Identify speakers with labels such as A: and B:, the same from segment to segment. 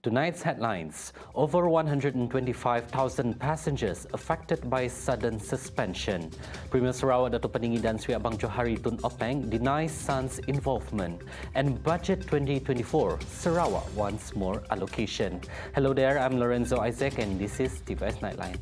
A: Tonight's headlines: over 125,000 passengers affected by sudden suspension. Premier Sarawak Dato' Peninggi dan Sri Abang Johari Tun Openg denies son's involvement. And Budget 2024, Sarawak wants more allocation. Hello there, I'm Lorenzo Isaac and this is TVS Nightline.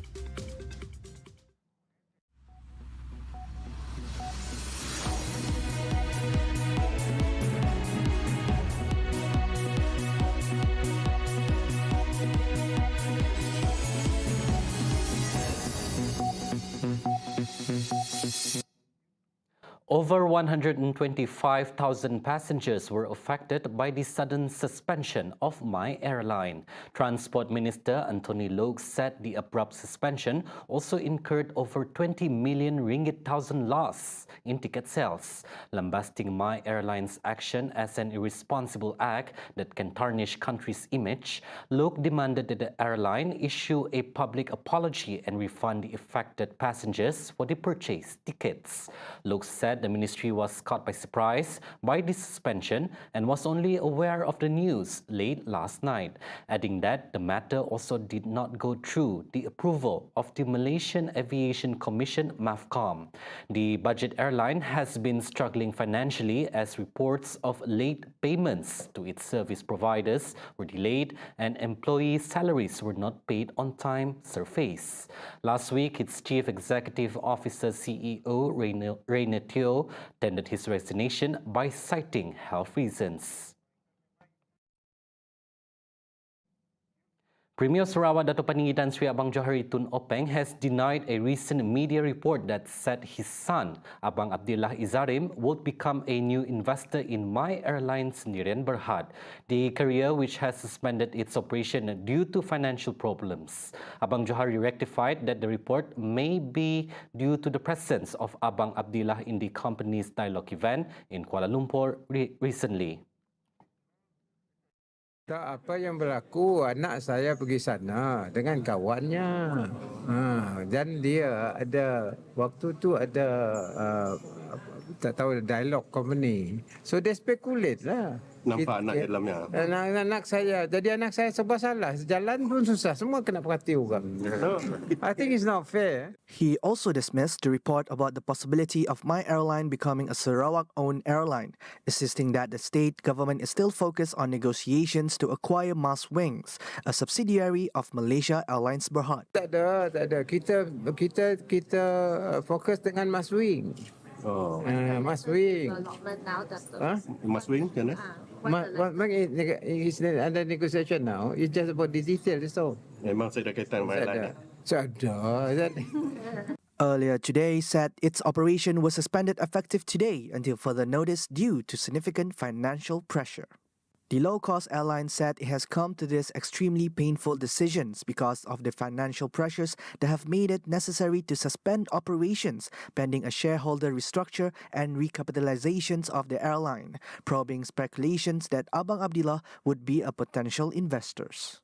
A: Over 125,000 passengers were affected by the sudden suspension of My Airline. Transport Minister Anthony Loke said the abrupt suspension also incurred over 20 million ringgit loss in ticket sales, lambasting My Airline's action as an irresponsible act that can tarnish country's image. Loke demanded that the airline issue a public apology and refund the affected passengers for the purchased tickets. Loke said the ministry was caught by surprise by the suspension and was only aware of the news late last night, adding that the matter also did not go through the approval of the Malaysian Aviation Commission MAVCOM. The budget airline has been struggling financially as reports of late payments to its service providers were delayed and employee salaries were not paid on time surfaced. Last week, its Chief Executive Officer CEO Rainer Teo tendered his resignation by citing health reasons. Premier Sarawak Dato' Peninggi dan Sri Abang Johari Tun Openg has denied a recent media report that said his son, Abang Abdillah Izarim, would become a new investor in My Airlines Sendirian Berhad, the carrier which has suspended its operation due to financial problems. Abang Johari rectified that the report may be due to the presence of Abang Abdillah in the company's dialogue event in Kuala Lumpur recently.
B: Tak, apa yang berlaku, anak saya pergi sana dengan kawannya. Dan dia ada, waktu tu ada, tak tahu, dialog company. So they speculate lah.
C: Nampak anak dalamnya?
B: Anak saya, jadi anak saya serba salah. Jalan pun susah, semua kena perhati orang. I think it's not fair.
D: He also dismissed the report about the possibility of My Airline becoming a Sarawak-owned airline, insisting that the state government is still focused on negotiations to acquire Mas Wings, a subsidiary of Malaysia Airlines Berhad.
B: Tak ada. Kita fokus dengan Mas Wing.
C: Oh.
B: Mas Wing.
C: Mas Wing, macam mana?
B: It's under negotiation now. It's just about the details. So.
C: Memang saya dah kaitan dengan airline.
B: Ada.
D: Earlier today said its operation was suspended effective today until further notice due to significant financial pressure. The low-cost airline said it has come to these extremely painful decisions because of the financial pressures that have made it necessary to suspend operations pending a shareholder restructure and recapitalizations of the airline, probing speculations that Abang Abdillah would be a potential investors.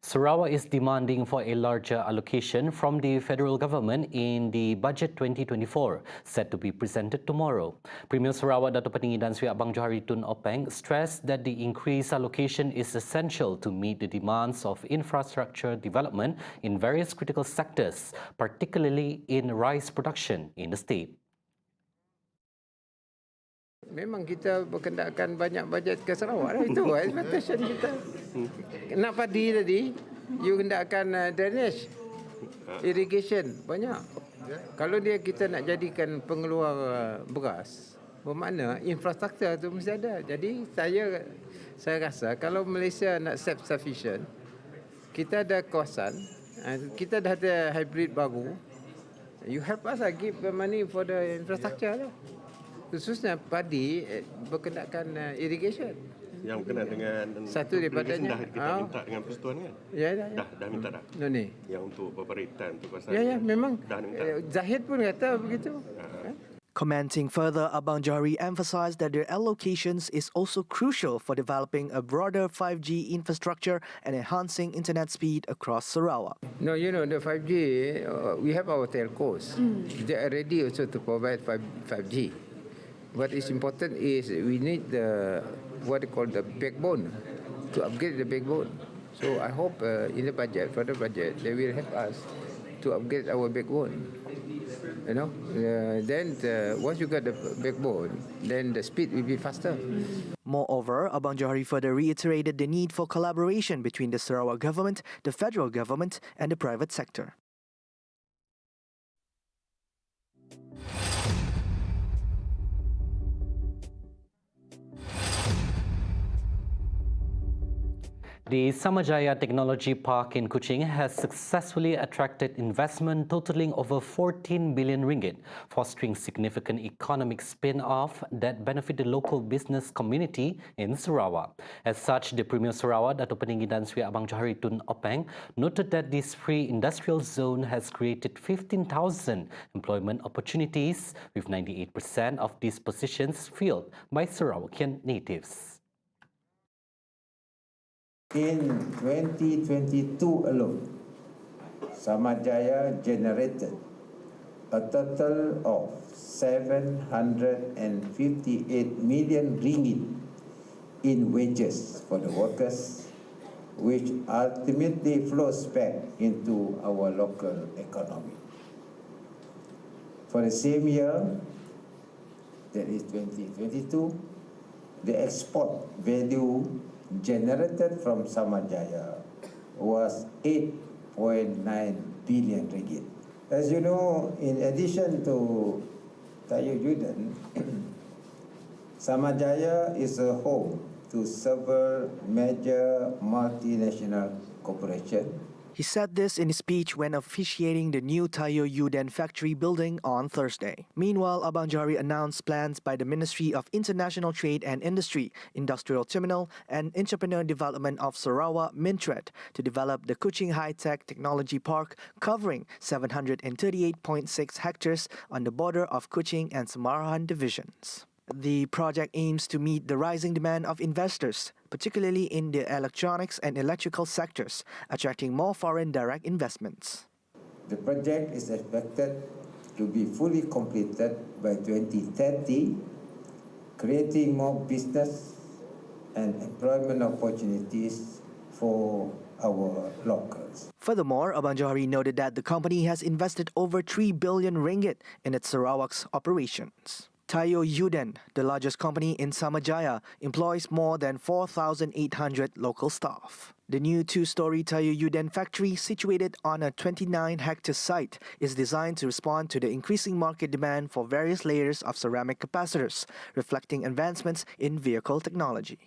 A: Sarawak is demanding for a larger allocation from the federal government in the Budget 2024, set to be presented tomorrow. Premier Sarawak Dato' Peninggi dan Sri Abang Johari Tun Openg stressed that the increased allocation is essential to meet the demands of infrastructure development in various critical sectors, particularly in rice production in the state.
B: Memang kita berkendakkan banyak bajet ke Sarawak lah. Itu expectation kita. Nak padi tadi, you hendakkan drainage, irrigation, banyak. Kalau kita nak jadikan pengeluar beras, bermakna infrastruktur tu mesti ada. Jadi saya rasa kalau Malaysia nak self-sufficient, kita ada kawasan, kita dah ada hybrid baru, you help us give the money for the infrastructure lah. Khususnya padi berkenaan irrigation.
C: Yang berkenaan dengan
B: satu daripadanya
C: dah kita minta dengan persatuan kan?
B: Ya.
C: Dah minta dah.
B: Ni.
C: Yang untuk pemberitaan untuk pasal.
B: Ya, memang.
C: Dah minta.
B: Zahid pun kata begitu.
D: Commenting further, Abang Johari emphasized that their allocations is also crucial for developing a broader 5G infrastructure and enhancing internet speed across Sarawak.
B: No, the 5G, we have our telcos. They are ready also to provide 5G. What is important is we need what they call the backbone to upgrade the backbone. So I hope in the budget, for the budget, they will help us to upgrade our backbone. You know, then once you got the backbone, then the speed will be faster.
D: Moreover, Abang Johari further reiterated the need for collaboration between the Sarawak government, the federal government, and the private sector.
A: The Samaaya Technology Park in Kuching has successfully attracted investment totaling over 14 billion ringgit, fostering significant economic spin-off that benefit the local business community in Sarawak. As such, the Premier Sarawak, Dato' Peninggi Dan Sri Abang Johari Tun Openg, noted that this free industrial zone has created 15,000 employment opportunities, with 98% of these positions filled by Sarawakian natives.
E: In 2022 alone, Samaaya generated a total of 758 million ringgit in wages for the workers, which ultimately flows back into our local economy. For the same year, that is 2022, the export value generated from Samaaya was 8.9 billion ringgit. As you know, in addition to Tayo Yudan, Samaaya is a home to several major multinational corporations.
D: He said this in his speech when officiating the new Tayo Yuden factory building on Thursday. Meanwhile, Abang Johari announced plans by the Ministry of International Trade and Industry, Industrial Terminal and Entrepreneur Development of Sarawak, Mintred, to develop the Kuching High-Tech Technology Park covering 738.6 hectares on the border of Kuching and Samarahan divisions. The project aims to meet the rising demand of investors, particularly in the electronics and electrical sectors, attracting more foreign direct investments.
E: The project is expected to be fully completed by 2030, creating more business and employment opportunities for our locals.
D: Furthermore, Abang Johari noted that the company has invested over 3 billion ringgit in its Sarawak's operations. Tayo Yuden, the largest company in Samaaya, employs more than 4,800 local staff. The new two-story Tayo Yuden factory, situated on a 29-hectare site, is designed to respond to the increasing market demand for various layers of ceramic capacitors, reflecting advancements in vehicle technology.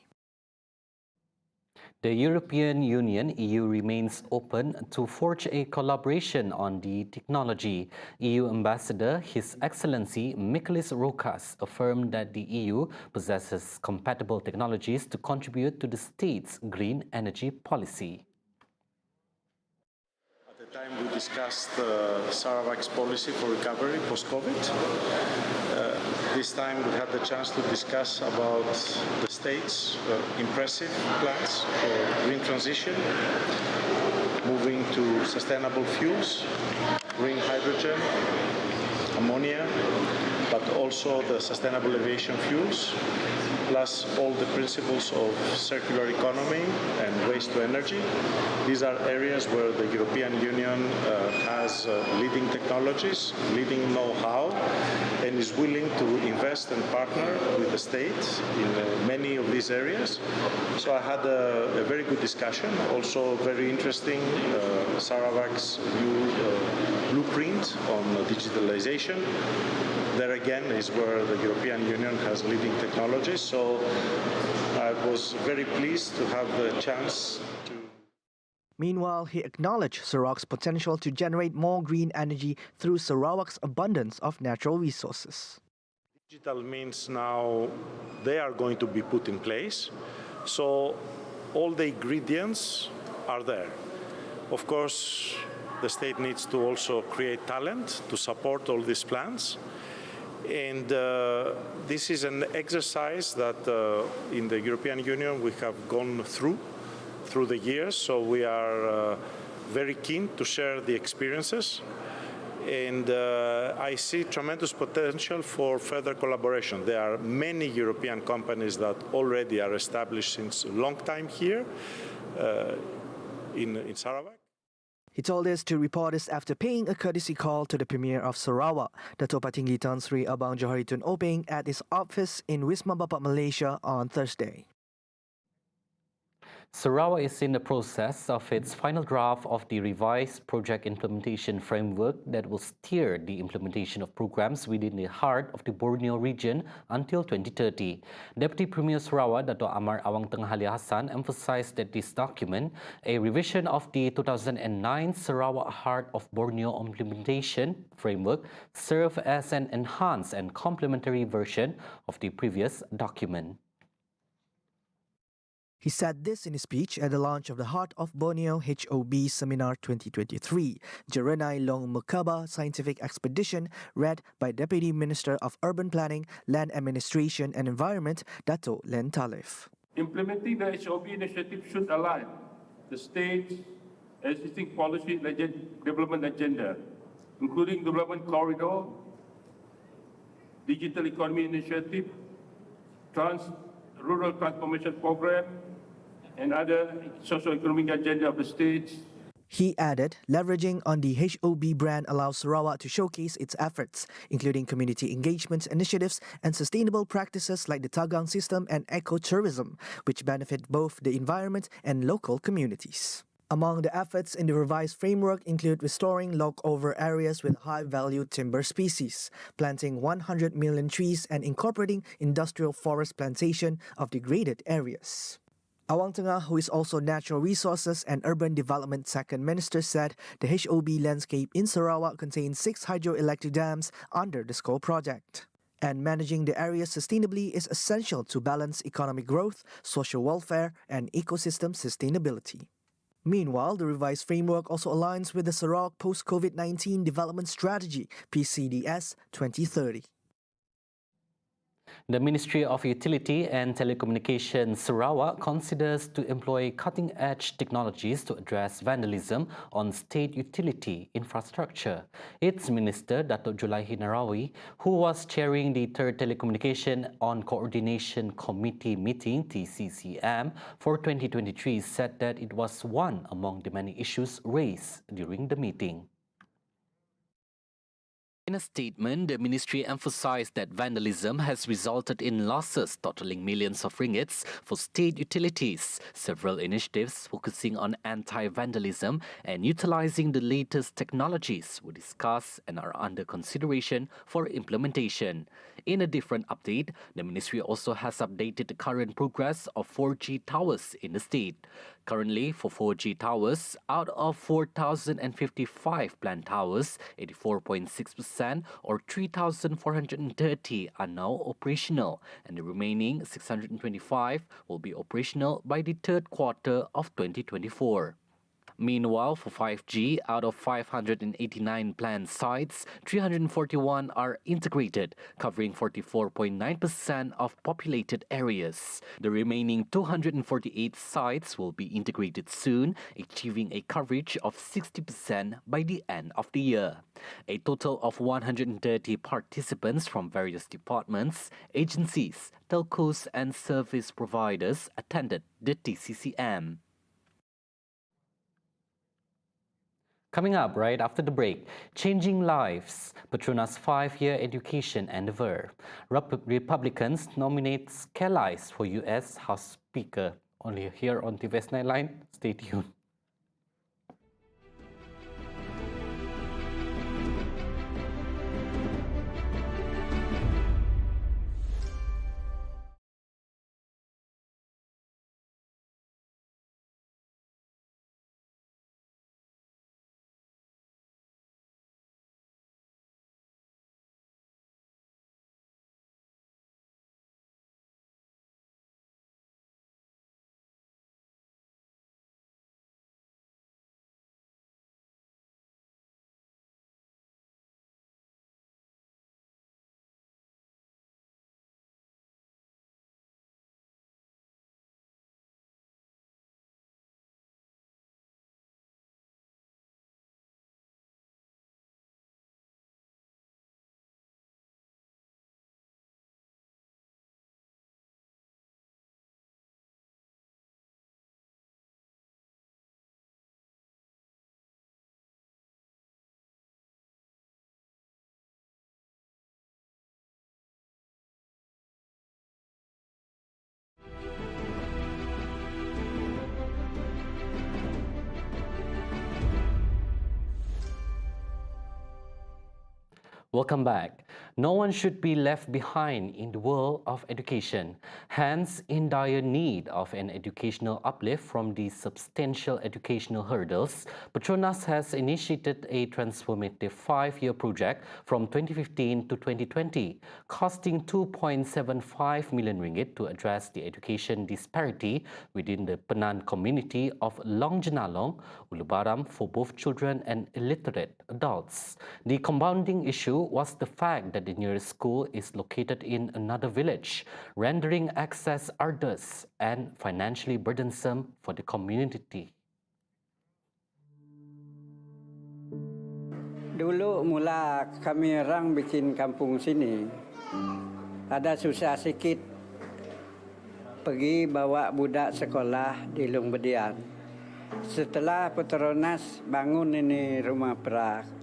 A: The European Union (EU) remains open to forge a collaboration on the technology. EU Ambassador His Excellency Michalis Rokas affirmed that the EU possesses compatible technologies to contribute to the state's green energy policy.
F: At the time we discussed Sarawak's policy for recovery post-COVID. This time we had the chance to discuss about the state's impressive plans for green transition, moving to sustainable fuels, green hydrogen, ammonia, but also the sustainable aviation fuels, plus all the principles of circular economy and waste to energy. These are areas where the European Union has leading technologies, leading know-how, and is willing to invest and partner with the state in many of these areas. So I had a very good discussion, also very interesting, Sarawak's new blueprint on digitalization. There again is where the European Union has leading technologies, so I was very pleased to have the chance to...
D: Meanwhile, he acknowledged Sarawak's potential to generate more green energy through Sarawak's abundance of natural resources.
F: Digital means now they are going to be put in place, so all the ingredients are there. Of course, the state needs to also create talent to support all these plans. And this is an exercise that in the European Union we have gone through the years, so we are very keen to share the experiences. and I see tremendous potential for further collaboration. There are many European companies that already are established since a long time here in Sarawak.
D: He told us to reporters after paying a courtesy call to the Premier of Sarawak, Dato' Patinggi Tan Sri Abang Johari Tun Openg, at his office in Wisma Bapak, Malaysia on Thursday.
A: Sarawak is in the process of its final draft of the revised project implementation framework that will steer the implementation of programs within the heart of the Borneo region until 2030. Deputy Premier Sarawak, Dato' Amar Awang Tengah Ali Hassan, emphasized that this document, a revision of the 2009 Sarawak Heart of Borneo implementation framework, serve as an enhanced and complementary version of the previous document.
D: He said this in his speech at the launch of the Heart of Borneo HOB Seminar 2023, Jerenai Long Mekaba Scientific Expedition, read by Deputy Minister of Urban Planning, Land Administration and Environment, Dato' Len Talif.
G: Implementing the HOB initiative should align the state's existing policy development agenda, including development corridor, digital economy initiative, rural transformation program, and other socio-economic agenda of the state.
D: He added, leveraging on the HOB brand allows Sarawak to showcase its efforts, including community engagement initiatives and sustainable practices like the Tagang system and ecotourism, which benefit both the environment and local communities. Among the efforts in the revised framework include restoring log-over areas with high-value timber species, planting 100 million trees and incorporating industrial forest plantation of degraded areas. Awang Tengah, who is also Natural Resources and Urban Development Second Minister, said the HOB landscape in Sarawak contains 6 hydroelectric dams under the SCO project. And managing the area sustainably is essential to balance economic growth, social welfare, and ecosystem sustainability. Meanwhile, the revised framework also aligns with the Sarawak Post-COVID-19 Development Strategy, PCDS 2030.
A: The Ministry of Utility and Telecommunications Sarawak considers to employ cutting-edge technologies to address vandalism on state utility infrastructure. Its Minister, Dato' Julaihi Narawi, who was chairing the 3rd Telecommunication on Coordination Committee meeting, TCCM, for 2023, said that it was one among the many issues raised during the meeting. In a statement, the ministry emphasized that vandalism has resulted in losses totaling millions of ringgits for state utilities. Several initiatives focusing on anti-vandalism and utilizing the latest technologies were discussed and are under consideration for implementation. In a different update, the ministry also has updated the current progress of 4G towers in the state. Currently, for 4G towers, out of 4,055 planned towers, 84.6% or 3,430 are now operational, and the remaining 625 will be operational by the 3rd quarter of 2024. Meanwhile, for 5G, out of 589 planned sites, 341 are integrated, covering 44.9% of populated areas. The remaining 248 sites will be integrated soon, achieving a coverage of 60% by the end of the year. A total of 130 participants from various departments, agencies, telcos and service providers attended the TCCM. Coming up right after the break, Changing Lives, Petronas 5-year education endeavor. Republicans nominate Scalise for US House Speaker. Only here on TVS Nightline. Stay tuned. Welcome back. No one should be left behind in the world of education. Hence, in dire need of an educational uplift from the substantial educational hurdles, Petronas has initiated a transformative 5-year project from 2015 to 2020, costing 2.75 million ringgit to address the education disparity within the Penan community of Long Jenalong, Ulu Baram for both children and illiterate adults. The compounding issue was the fact that the nearest school is located in another village, rendering access arduous and financially burdensome for the community.
H: Dulu mula kami orang bikin kampung sini, ada susah sikit pergi bawa budak sekolah di Long Bedian. Setelah Petronas bangun ini rumah perak,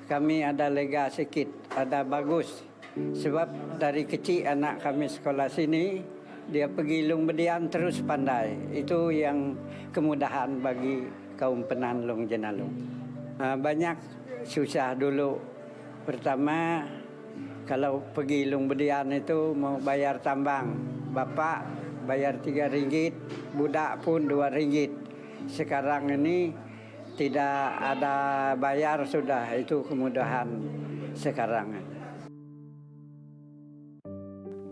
H: kami ada lega sikit, ada bagus. Sebab dari kecil anak kami sekolah sini, dia pergi Long Bedian terus pandai. Itu yang kemudahan bagi kaum Penan Long Jenalong. Banyak susah dulu. Pertama, kalau pergi Long Bedian itu mau bayar tambang. Bapak bayar RM3, budak pun RM2. Sekarang ini tidak ada bayar sudah, itu kemudahan sekarang.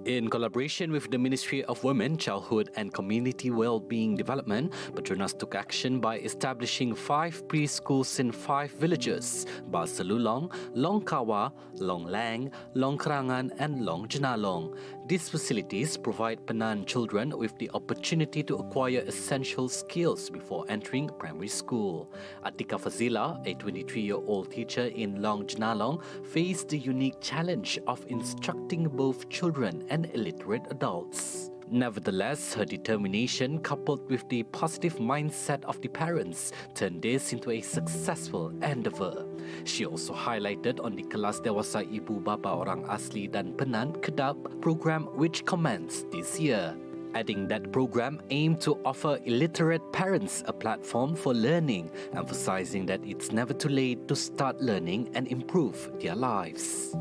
A: In collaboration with the Ministry of Women, Childhood and Community Wellbeing Development, Petronas took action by establishing 5 preschools in 5 villages: Basalulong, Long Kawa, Long Lang, Long Kerangan and Long Jenalong. These facilities provide Penan children with the opportunity to acquire essential skills before entering primary school. Atika Fazila, a 23-year-old teacher in Long Jenalong, faced the unique challenge of instructing both children and illiterate adults. Nevertheless, her determination, coupled with the positive mindset of the parents, turned this into a successful endeavour. She also highlighted on the Kelas Dewasa Ibu Bapa Orang Asli dan Penan Kedap program which commenced this year, adding that the program aimed to offer illiterate parents a platform for learning, emphasising that it's never too late to start learning and improve their lives.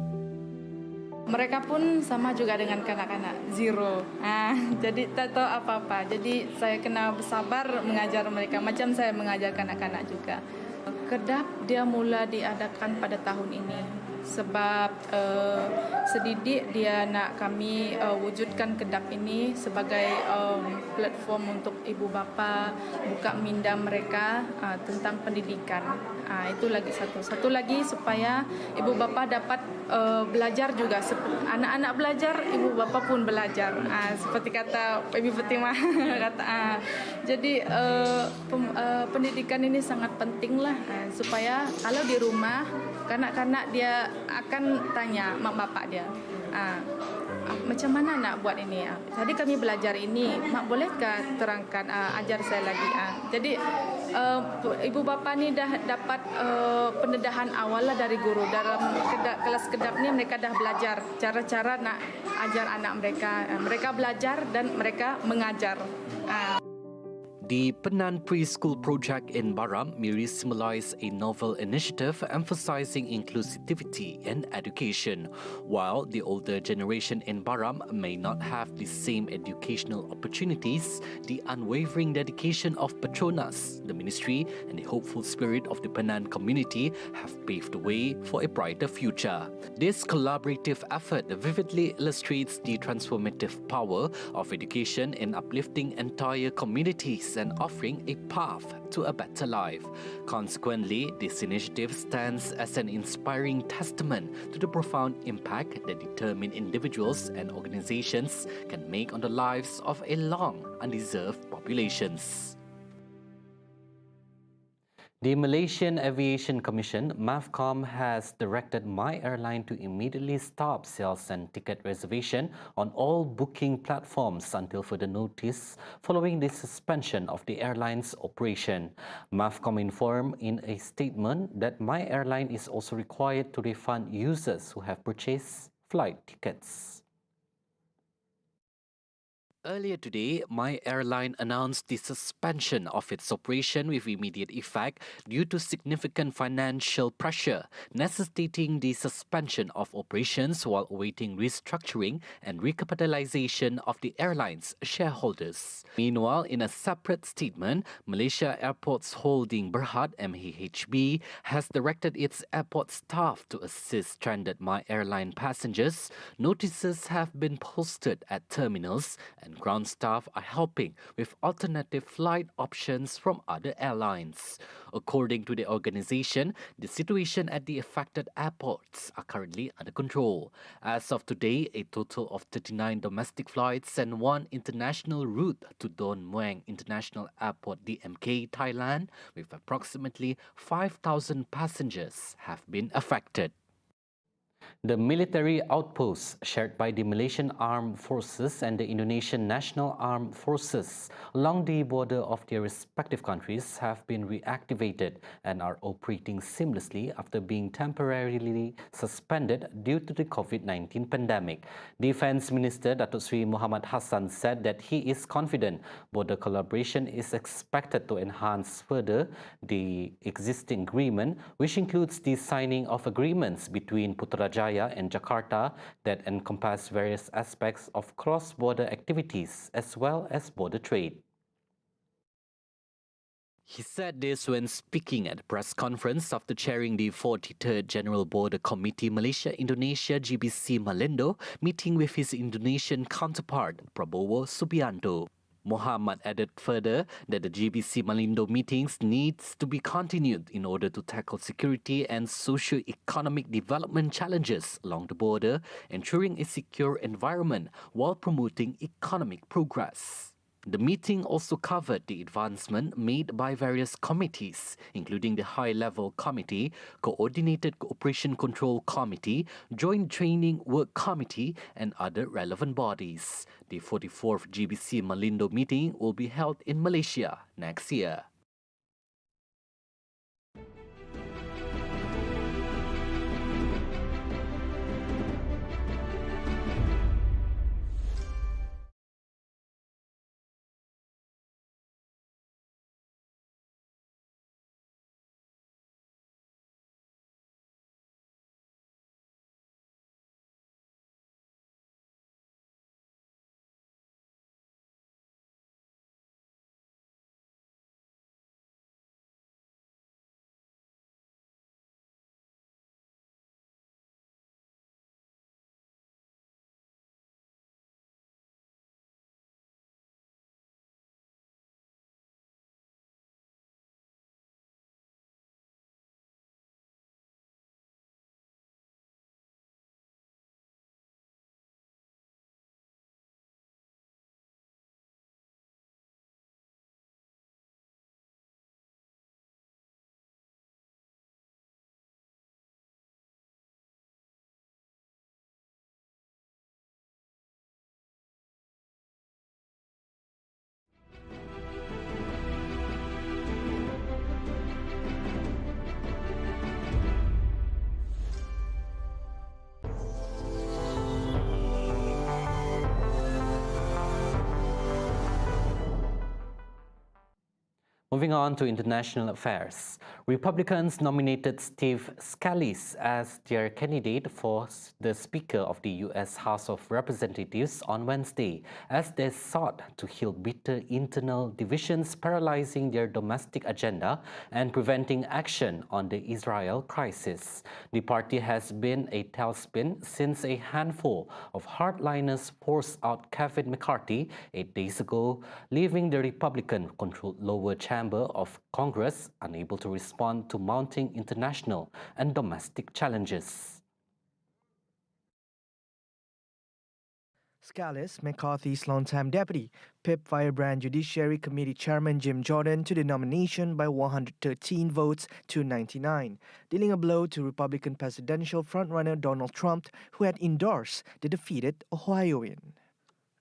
I: Mereka pun sama juga dengan kanak-kanak, zero. Jadi tak tahu apa-apa. Jadi saya kena bersabar mengajar mereka, macam saya mengajar kanak-kanak juga. Kedap dia mula diadakan pada tahun ini sebab sedidik dia nak kami wujudkan kedap ini sebagai platform untuk ibu bapa buka minda mereka tentang pendidikan. Itu lagi satu lagi supaya ibu bapa dapat belajar juga. Anak-anak belajar, ibu bapa pun belajar. Seperti kata Ibu Fatimah kata. Jadi pendidikan ini sangat penting lah supaya kalau di rumah kanak-kanak dia akan tanya mak bapak dia, macam mana nak buat ini? Tadi kami belajar ini, mak bolehkah terangkan, ajar saya lagi. Jadi ibu bapa ni dah dapat pendedahan awal lah dari guru. Dalam kelas kedap ni mereka dah belajar cara-cara nak ajar anak mereka. Mereka belajar dan mereka mengajar.
A: The Penan Preschool Project in Baram merely symbolized a novel initiative emphasizing inclusivity and education. While the older generation in Baram may not have the same educational opportunities, the unwavering dedication of Petronas, the ministry, and the hopeful spirit of the Penan community have paved the way for a brighter future. This collaborative effort vividly illustrates the transformative power of education in uplifting entire communities and offering a path to a better life. Consequently, this initiative stands as an inspiring testament to the profound impact that determined individuals and organizations can make on the lives of a long undeserved populations. The Malaysian Aviation Commission, MAVCOM, has directed My Airline to immediately stop sales and ticket reservation on all booking platforms until further notice following the suspension of the airline's operation. MAVCOM informed in a statement that My Airline is also required to refund users who have purchased flight tickets. Earlier today, My Airline announced the suspension of its operation with immediate effect due to significant financial pressure, necessitating the suspension of operations while awaiting restructuring and recapitalization of the airline's shareholders. Meanwhile, in a separate statement, Malaysia Airports Holding Berhad (MAHB) has directed its airport staff to assist stranded My Airline passengers. Notices have been posted at terminals and ground staff are helping with alternative flight options from other airlines. According to the organization, the situation at the affected airports are currently under control. As of today, a total of 39 domestic flights and one international route to Don Mueang International Airport DMK, Thailand, with approximately 5,000 passengers have been affected. The military outposts shared by the Malaysian Armed Forces and the Indonesian National Armed Forces along the border of their respective countries have been reactivated and are operating seamlessly after being temporarily suspended due to the COVID-19 pandemic. Defense Minister Datuk Seri Muhammad Hassan said that he is confident border collaboration is expected to enhance further the existing agreement, which includes the signing of agreements between Putrajaya and Jakarta that encompass various aspects of cross-border activities as well as border trade. He said this when speaking at a press conference after chairing the 43rd General Border Committee Malaysia-Indonesia GBC Malindo meeting with his Indonesian counterpart Prabowo Subianto. Muhammad added further that the GBC Malindo meetings needs to be continued in order to tackle security and socio-economic development challenges along the border, ensuring a secure environment while promoting economic progress. The meeting also covered the advancement made by various committees, including the High-Level Committee, Coordinated Cooperation Control Committee, Joint Training Work Committee, and other relevant bodies. The 44th GBC Malindo meeting will be held in Malaysia next year. Moving on to international affairs, Republicans nominated Steve Scalise as their candidate for the Speaker of the U.S. House of Representatives on Wednesday, as they sought to heal bitter internal divisions paralyzing their domestic agenda and preventing action on the Israel crisis. The party has been a tailspin since a handful of hardliners forced out Kevin McCarthy 8 days ago, leaving the Republican-controlled lower chamber of Congress unable to respond to mounting international and domestic challenges.
D: Scalise, McCarthy's longtime deputy, pipped Firebrand Judiciary Committee Chairman Jim Jordan to the nomination by 113 votes to 99, dealing a blow to Republican presidential frontrunner Donald Trump, who had endorsed the defeated Ohioan.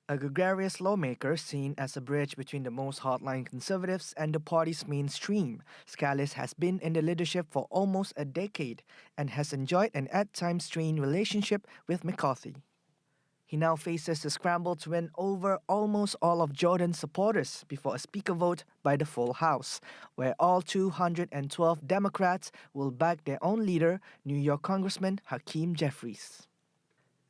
D: A gregarious lawmaker seen as a bridge between the most hardline conservatives and the party's mainstream, Scalise has been in the leadership for almost a decade and has enjoyed an at times strained relationship with McCarthy. He now faces the scramble to win over almost all of Jordan's supporters before a speaker vote by the full House, where all 212 Democrats will back their own leader, New York Congressman Hakeem Jeffries.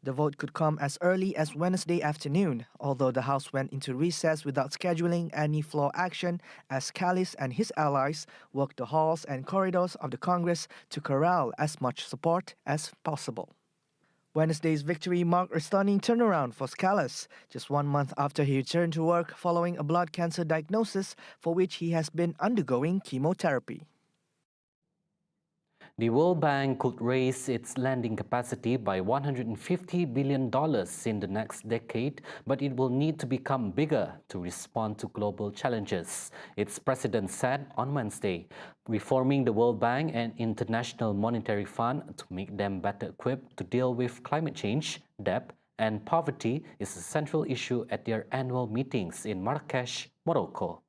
D: The vote could come as early as Wednesday afternoon, although the House went into recess without scheduling any floor action as Callis and his allies worked the halls and corridors of the Congress to corral as much support as possible. Wednesday's victory marked a stunning turnaround for Scalise, just 1 month after he returned to work following a blood cancer diagnosis for which he has been undergoing chemotherapy.
A: The World Bank could raise its lending capacity by $150 billion in the next decade, but it will need to become bigger to respond to global challenges, its president said on Wednesday, reforming the World Bank and International Monetary Fund to make them better equipped to deal with climate change, debt, and poverty is a central issue at their annual meetings in Marrakesh, Morocco.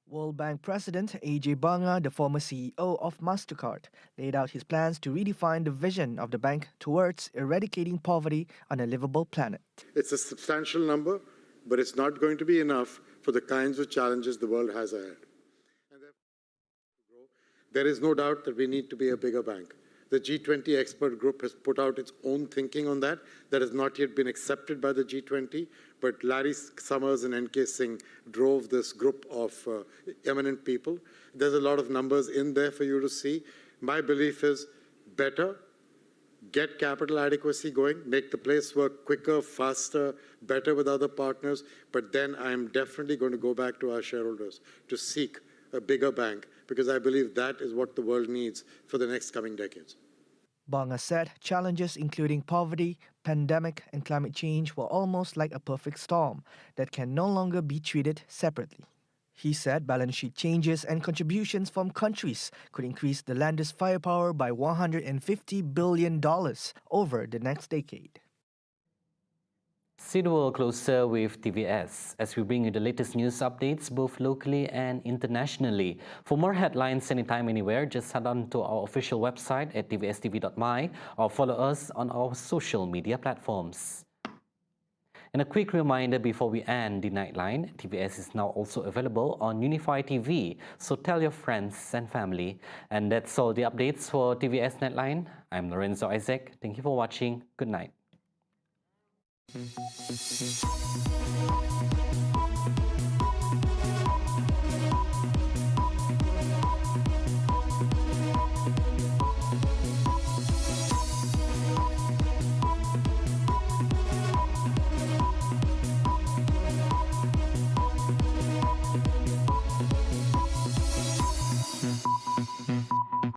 D: World Bank President Ajay Banga, the former CEO of MasterCard, laid out his plans to redefine the vision of the bank towards eradicating poverty on a livable planet.
J: It's a substantial number, but it's not going to be enough for the kinds of challenges the world has ahead. There is no doubt that we need to be a bigger bank. The G20 expert group has put out its own thinking on that. That has not yet been accepted by the G20, but Larry Summers and N.K. Singh drove this group of eminent people. There's a lot of numbers in there for you to see. My belief is better, get capital adequacy going, make the place work quicker, faster, better with other partners, but then I'm definitely going to go back to our shareholders to seek a bigger bank, because I believe that is what the world needs for the next coming decades.
D: Banga said challenges including poverty, pandemic, and climate change were almost like a perfect storm that can no longer be treated separately. He said balance sheet changes and contributions from countries could increase the lender's firepower by $150 billion over the next decade.
A: See the world closer with TVS as we bring you the latest news updates both locally and internationally. For more headlines anytime, anywhere, just head on to our official website at tvstv.my or follow us on our social media platforms. And a quick reminder before we end the Nightline, TVS is now also available on Unify TV, so tell your friends and family. And that's all the updates for TVS Nightline. I'm Lorenzo Isaac. Thank you for watching. Good night.